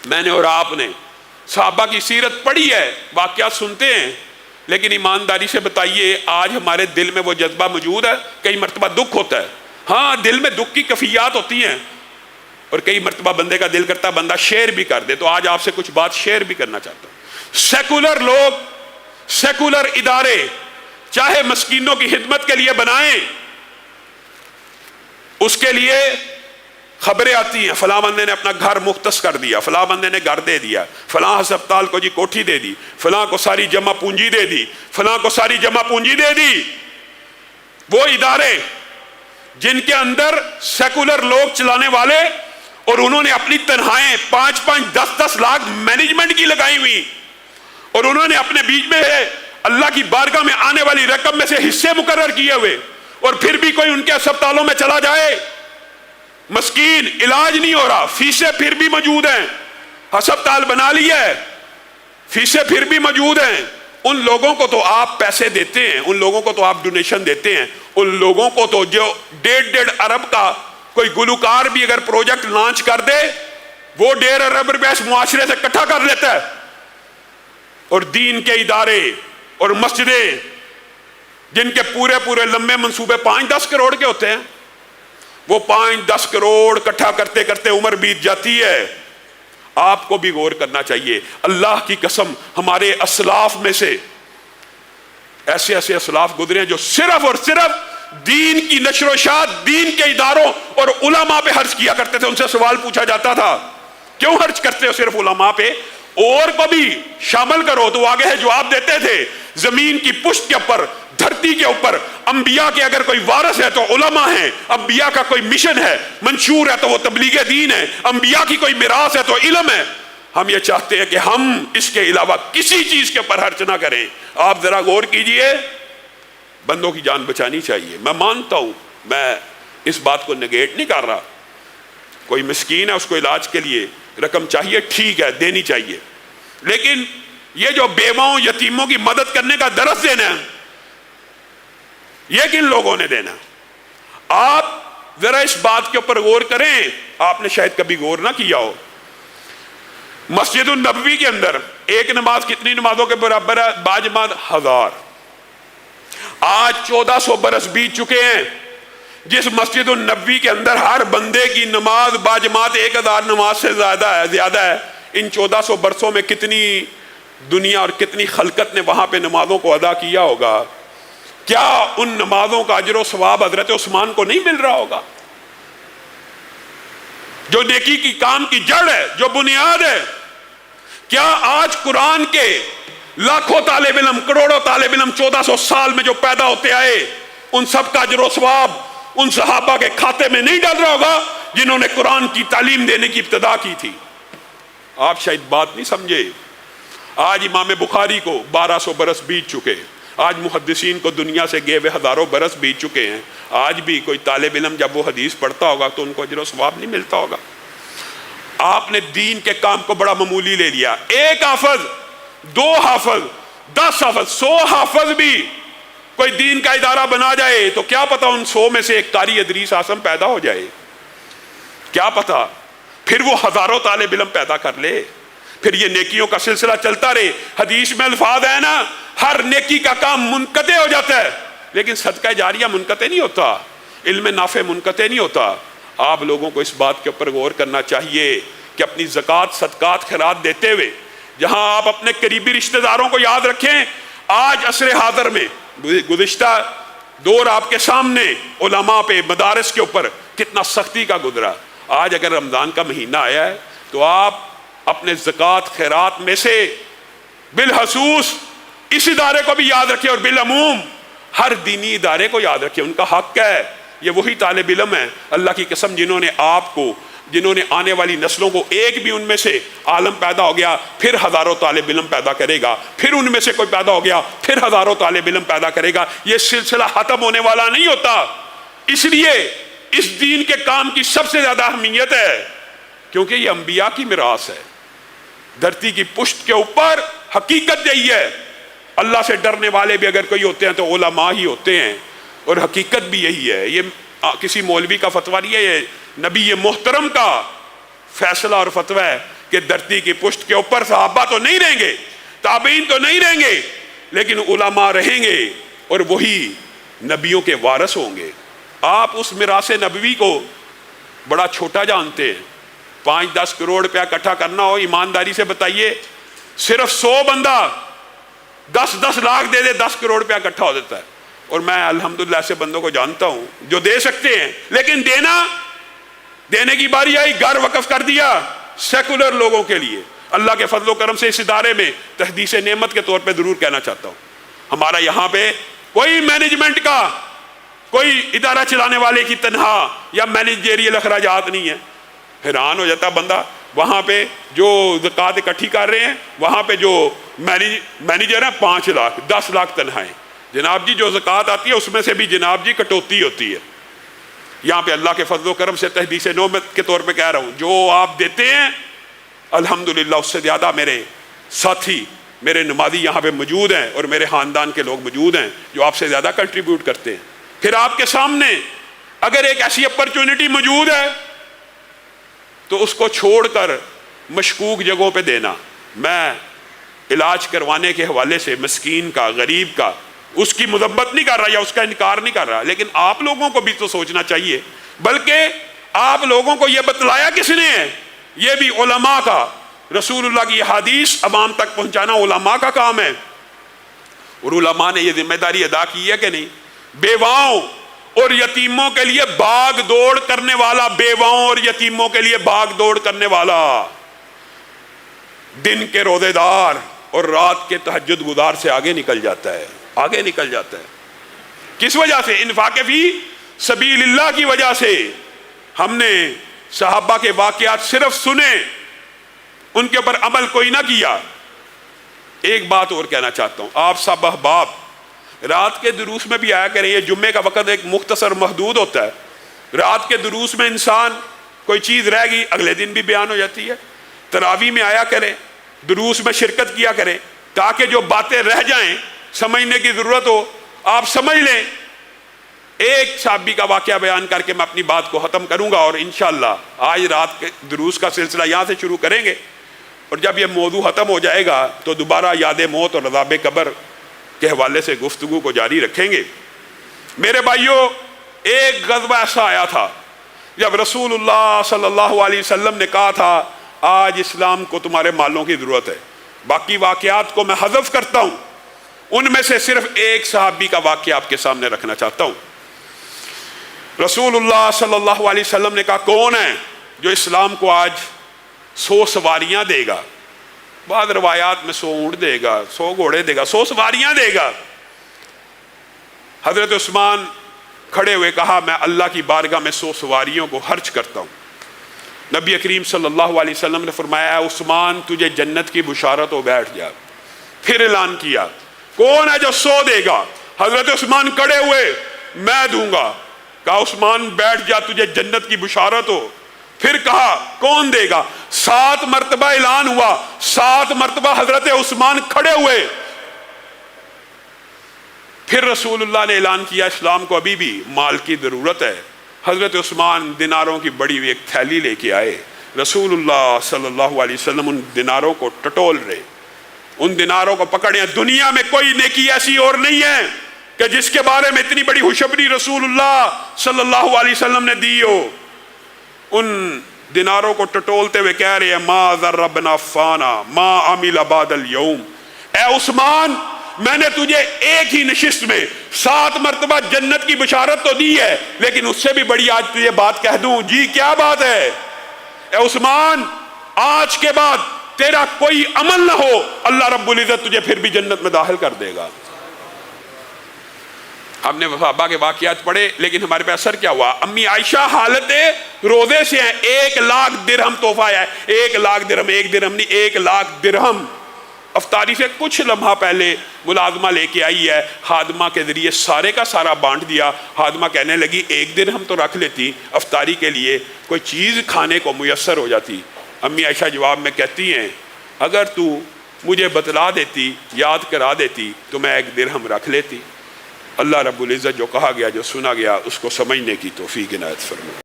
میں نے اور آپ نے صحابہ کی سیرت پڑھی ہے، واقعات سنتے ہیں، لیکن ایمانداری سے بتائیے آج ہمارے دل میں وہ جذبہ موجود ہے؟ کئی مرتبہ دکھ ہوتا ہے، ہاں دل میں دکھ کی کیفیات ہوتی ہیں، اور کئی مرتبہ بندے کا دل کرتا ہے بندہ شیئر بھی کر دے، تو آج آپ سے کچھ بات شیئر بھی کرنا چاہتا ہوں۔ سیکولر لوگ، سیکولر ادارے چاہے مسکینوں کی خدمت کے لیے بنائیں، اس کے لیے خبریں آتی ہیں فلاں بندے نے اپنا گھر مختص کر دیا، فلاں بندے نے گھر دے دیا، فلاں ہسپتال کو جی کوٹھی دے دی، فلاں کو ساری جمع پونجی دے دی، فلاں کو ساری جمع پونجی دے دی۔ وہ ادارے جن کے اندر سیکولر لوگ چلانے والے، اور انہوں نے اپنی تنخواہیں 5-5 10-10 لاکھ مینجمنٹ کی لگائی ہوئی، اور انہوں نے اپنے بیچ میں اللہ کی بارگاہ میں آنے والی رقم میں سے حصے مقرر کیے ہوئے، اور پھر بھی کوئی ان کے ہسپتالوں میں چلا جائے، مسکین علاج نہیں ہو رہا، فیسیں پھر بھی موجود ہیں، ہسپتال بنا لیا ہے، فیسیں پھر بھی موجود ہیں۔ ان لوگوں کو تو آپ پیسے دیتے ہیں، ان لوگوں کو تو آپ ڈونیشن دیتے ہیں، ان لوگوں کو تو جو 1.5 ارب کا کوئی گلوکار بھی اگر پروجیکٹ لانچ کر دے، وہ 1.5 ارب روپے اس معاشرے سے اکٹھا کر لیتا ہے۔ اور دین کے ادارے اور مسجدیں جن کے پورے پورے لمبے منصوبے 5-10 کروڑ کے ہوتے ہیں، وہ 5-10 کروڑ اکٹھا کرتے کرتے عمر بیت جاتی ہے۔ آپ کو بھی غور کرنا چاہیے۔ اللہ کی قسم ہمارے اسلاف میں سے ایسے ایسے اسلاف گزرے ہیں جو صرف اور صرف دین کی نشر و اشاعت، دین کے اداروں اور علماء پہ خرچ کیا کرتے تھے۔ ان سے سوال پوچھا جاتا تھا کیوں خرچ کرتے ہو صرف علماء پہ، اور کو بھی شامل کرو، تو آگے ہے جواب دیتے تھے زمین کی پشت کے اوپر، دھرتی کے اوپر انبیاء کے اگر کوئی وارث ہے تو علماء ہیں، انبیاء کا کوئی مشن ہے منشور ہے تو وہ تبلیغ دین ہے، انبیاء کی کوئی میراث ہے تو علم ہے۔ ہم یہ چاہتے ہیں کہ ہم اس کے علاوہ کسی چیز کے اوپر خرچ نہ کریں۔ آپ ذرا غور کیجئے، بندوں کی جان بچانی چاہیے۔ میں مانتا ہوں، میں اس بات کو نگیٹ نہیں کر رہا، کوئی مسکین ہے اس کو علاج کے لیے رقم چاہیے، ٹھیک ہے دینی چاہیے، لیکن یہ جو بیواؤں یتیموں کی مدد کرنے کا درس دینا ہے، یہ کن لوگوں نے دینا؟ آپ ذرا اس بات کے اوپر غور کریں، آپ نے شاید کبھی غور نہ کیا ہو۔ مسجد النبوی کے اندر ایک نماز کتنی نمازوں کے برابر ہے؟ باجماعت 1000۔ آج 1400 برس بیت چکے ہیں، جس مسجد النبوی کے اندر ہر بندے کی نماز باجماعت 1000 نماز سے زیادہ ہے۔ ان 1400 برسوں میں کتنی دنیا اور کتنی خلقت نے وہاں پہ نمازوں کو ادا کیا ہوگا؟ کیا ان نمازوں کا اجر و ثواب حضرت عثمان کو نہیں مل رہا ہوگا؟ جو نیکی کی کام کی جڑ ہے، جو بنیاد ہے، کیا آج قرآن کے لاکھوں طالب علم، کروڑوں طالب علم 1400 سال میں جو پیدا ہوتے آئے، ان سب کا اجر و ثواب ان صحابہ کے کھاتے میں نہیں ڈال رہا ہوگا جنہوں نے قرآن کی تعلیم دینے کی ابتدا کی تھی؟ آپ شاید بات نہیں سمجھے۔ آج امام بخاری کو 1200 برس بیت چکے، آج محدثین کو دنیا سے گئے ہوئے ہزاروں برس بیت چکے ہیں، آج بھی کوئی طالب علم جب وہ حدیث پڑھتا ہوگا تو ان کو اجر و ثواب نہیں ملتا ہوگا۔ آپ نے دین کے کام کو بڑا معمولی لے لیا۔ 1 حافظ، 2 حافظ، 10 حافظ، 100 حافظ بھی کوئی دین کا ادارہ بنا جائے تو کیا پتا ان 100 میں سے ایک قاری ادریس اعظم پیدا ہو جائے، کیا پتا؟ پھر وہ ہزاروں طالب علم پیدا کر لے، پھر یہ نیکیوں کا سلسلہ چلتا رہے۔ حدیث میں الفاظ ہے نا، ہر نیکی کا کام منقطع ہو جاتا ہے، لیکن صدقہ جاریہ منقطع نہیں ہوتا، علم نافع منقطع نہیں ہوتا۔ آپ لوگوں کو اس بات کے اوپر غور کرنا چاہیے کہ اپنی زکوٰۃ، صدقات، خیرات دیتے ہوئے جہاں آپ اپنے قریبی رشتہ داروں کو یاد رکھیں۔ آج عصر حاضر میں گزشتہ دور آپ کے سامنے علماء پہ، مدارس کے اوپر کتنا سختی کا گزرا۔ آج اگر رمضان کا مہینہ آیا ہے تو آپ اپنے زکوٰۃ، خیرات میں سے بالخصوص اس ادارے کو بھی یاد رکھیں، اور بالعموم ہر دینی ادارے کو یاد رکھیں، ان کا حق ہے۔ یہ وہی طالب علم ہے اللہ کی قسم جنہوں نے آپ کو، جنہوں نے آنے والی نسلوں کو، ایک بھی ان میں سے عالم پیدا ہو گیا پھر ہزاروں طالب علم پیدا کرے گا، پھر ان میں سے کوئی پیدا ہو گیا پھر ہزاروں طالب علم پیدا کرے گا۔ یہ سلسلہ ختم ہونے والا نہیں ہوتا۔ اس لیے اس دین کے کام کی سب سے زیادہ اہمیت ہے کیونکہ یہ انبیاء کی میراث ہے۔ دھرتی کی پشت کے اوپر حقیقت یہی ہے، اللہ سے ڈرنے والے بھی اگر کوئی ہوتے ہیں تو علماء ہی ہوتے ہیں، اور حقیقت بھی یہی ہے۔ یہ کسی مولوی کا فتویٰ نہیں ہے، یہ نبی محترم کا فیصلہ اور فتویٰ ہے کہ دھرتی کی پشت کے اوپر صحابہ تو نہیں رہیں گے، تابعین تو نہیں رہیں گے، لیکن علماء رہیں گے اور وہی نبیوں کے وارث ہوں گے۔ آپ اس میراث نبوی کو بڑا چھوٹا جانتے ہیں۔ 5-10 کروڑ روپیہ اکٹھا کرنا ہو، ایمانداری سے بتائیے، صرف 100 بندہ 10-10 لاکھ دے دے، 10 کروڑ روپیہ اکٹھا ہو جاتا ہے۔ اور میں الحمدللہ ایسے بندوں کو جانتا ہوں جو دے سکتے ہیں، لیکن دینے کی باری آئی، گھر وقف کر دیا سیکولر لوگوں کے لیے۔ اللہ کے فضل و کرم سے اس ادارے میں تحدیث نعمت کے طور پہ ضرور کہنا چاہتا ہوں، ہمارا یہاں پہ کوئی مینجمنٹ کا، کوئی ادارہ چلانے والے کی تنہا یا مینیجریل اخراجات نہیں ہے۔ حیران ہو جاتا بندہ، وہاں پہ جو زکوٰۃ اکٹھی کر رہے ہیں، وہاں پہ جو مینیجر ہیں 5 لاکھ 10 لاکھ تنہائیں۔ جناب جی جو زکوٰۃ آتی ہے اس میں سے بھی جناب جی کٹوتی ہوتی ہے۔ یہاں پہ اللہ کے فضل و کرم سے تحدیث نعمت کے طور پہ کہہ رہا ہوں، جو آپ دیتے ہیں الحمدللہ اس سے زیادہ میرے ساتھی، میرے نمازی یہاں پہ موجود ہیں اور میرے خاندان کے لوگ موجود ہیں جو آپ سے زیادہ کنٹریبیوٹ کرتے ہیں۔ پھر آپ کے سامنے اگر ایک ایسی اپرچونٹی موجود ہے تو اس کو چھوڑ کر مشکوک جگہوں پہ دینا۔ میں علاج کروانے کے حوالے سے مسکین کا، غریب کا، اس کی مذمت نہیں کر رہا یا اس کا انکار نہیں کر رہا، لیکن آپ لوگوں کو بھی تو سوچنا چاہیے۔ بلکہ آپ لوگوں کو یہ بتلایا کس نے ہے؟ یہ بھی علماء کا، رسول اللہ کی حدیث عوام تک پہنچانا علماء کا کام ہے۔ اور علماء نے یہ ذمہ داری ادا کی ہے کہ نہیں؟ بیواؤں اور یتیموں کے لیے بھاگ دوڑ کرنے والا، بیواؤں اور یتیموں کے لیے بھاگ دوڑ کرنے والا، دن کے روزے دار اور رات کے تہجد گزار سے آگے نکل جاتا ہے، آگے نکل جاتا ہے۔ کس وجہ سے؟ انفاق فی سبیل اللہ کی وجہ سے۔ ہم نے صحابہ کے واقعات صرف سنے، ان کے اوپر عمل کوئی نہ کیا۔ ایک بات اور کہنا چاہتا ہوں، آپ سب احباب رات کے دروس میں بھی آیا کریں۔ یہ جمعے کا وقت ایک مختصر محدود ہوتا ہے، رات کے دروس میں انسان کوئی چیز رہ گئی اگلے دن بھی بیان ہو جاتی ہے۔ تراویح میں آیا کریں، دروس میں شرکت کیا کریں، تاکہ جو باتیں رہ جائیں سمجھنے کی ضرورت ہو آپ سمجھ لیں۔ ایک صحابی کا واقعہ بیان کر کے میں اپنی بات کو ختم کروں گا، اور انشاءاللہ آج رات کے دروس کا سلسلہ یہاں سے شروع کریں گے، اور جب یہ موضوع ختم ہو جائے گا تو دوبارہ یاد موت اور عذاب قبر کے حوالے سے گفتگو کو جاری رکھیں گے۔ میرے بھائیوں، ایک غزوہ ایسا آیا تھا جب رسول اللہ صلی اللہ علیہ وسلم نے کہا تھا آج اسلام کو تمہارے مالوں کی ضرورت ہے۔ باقی واقعات کو میں حذف کرتا ہوں، ان میں سے صرف ایک صحابی کا واقعہ آپ کے سامنے رکھنا چاہتا ہوں۔ رسول اللہ صلی اللہ علیہ وسلم نے کہا کون ہے جو اسلام کو آج 100 سواریاں دے گا؟ بعض روایات میں 100 اونٹ دے گا، 100 گھوڑے دے گا، 100 سواریاں دے گا۔ حضرت عثمان کھڑے ہوئے کہا میں اللہ کی بارگاہ میں 100 سواریوں کو خرچ کرتا ہوں۔ نبی کریم صلی اللہ علیہ وسلم نے فرمایا اے عثمان تجھے جنت کی بشارت ہو، بیٹھ جا۔ پھر اعلان کیا کون ہے جو 100 دے گا؟ حضرت عثمان کھڑے ہوئے میں دوں گا۔ کہا عثمان بیٹھ جا تجھے جنت کی بشارت ہو۔ پھر کہا کون دے گا؟ 7 مرتبہ اعلان ہوا، 7 مرتبہ حضرت عثمان کھڑے ہوئے۔ پھر رسول اللہ نے اعلان کیا اسلام کو ابھی بھی مال کی ضرورت ہے۔ حضرت عثمان دیناروں کی بڑی ہوئی ایک تھیلی لے کے آئے، رسول اللہ صلی اللہ علیہ وسلم ان دیناروں کو ٹٹول رہے، ان دیناروں کو پکڑے۔ دنیا میں کوئی نیکی ایسی اور نہیں ہے کہ جس کے بارے میں اتنی بڑی خوشخبری رسول اللہ صلی اللہ علیہ وسلم نے دی ہو۔ ان دیناروں کو ٹٹولتے ہوئے کہہ رہے ہیں ما ذربنا فانا ما عمل بعد اليوم، اے عثمان میں نے تجھے ایک ہی نشست میں 7 مرتبہ جنت کی بشارت تو دی ہے، لیکن اس سے بھی بڑی آج تجھے بات کہہ دوں۔ جی کیا بات ہے؟ اے عثمان آج کے بعد تیرا کوئی عمل نہ ہو، اللہ رب العزت تجھے پھر بھی جنت میں داخل کر دے گا۔ ہم نے صحابہ کے واقعات پڑھے، لیکن ہمارے پہ اثر کیا ہوا؟ امی عائشہ حالت روزے سے ہیں، 1 لاکھ درہم تحفہ آیا ہے۔ 1 لاکھ درہم، 1 درہم نہیں، 1 لاکھ درہم۔ افطاری سے کچھ لمحہ پہلے ملازمہ لے کے آئی ہے، خادمہ کے ذریعے سارے کا سارا بانٹ دیا۔ خادمہ کہنے لگی 1 درہم تو رکھ لیتی، افطاری کے لیے کوئی چیز کھانے کو میسر ہو جاتی۔ امی عائشہ جواب میں کہتی ہیں اگر تو مجھے بتلا دیتی، یاد کرا دیتی تو میں 1 درہم رکھ لیتی۔ اللہ رب العزت جو کہا گیا، جو سنا گیا، اس کو سمجھنے کی توفیق عنایت فرمائے۔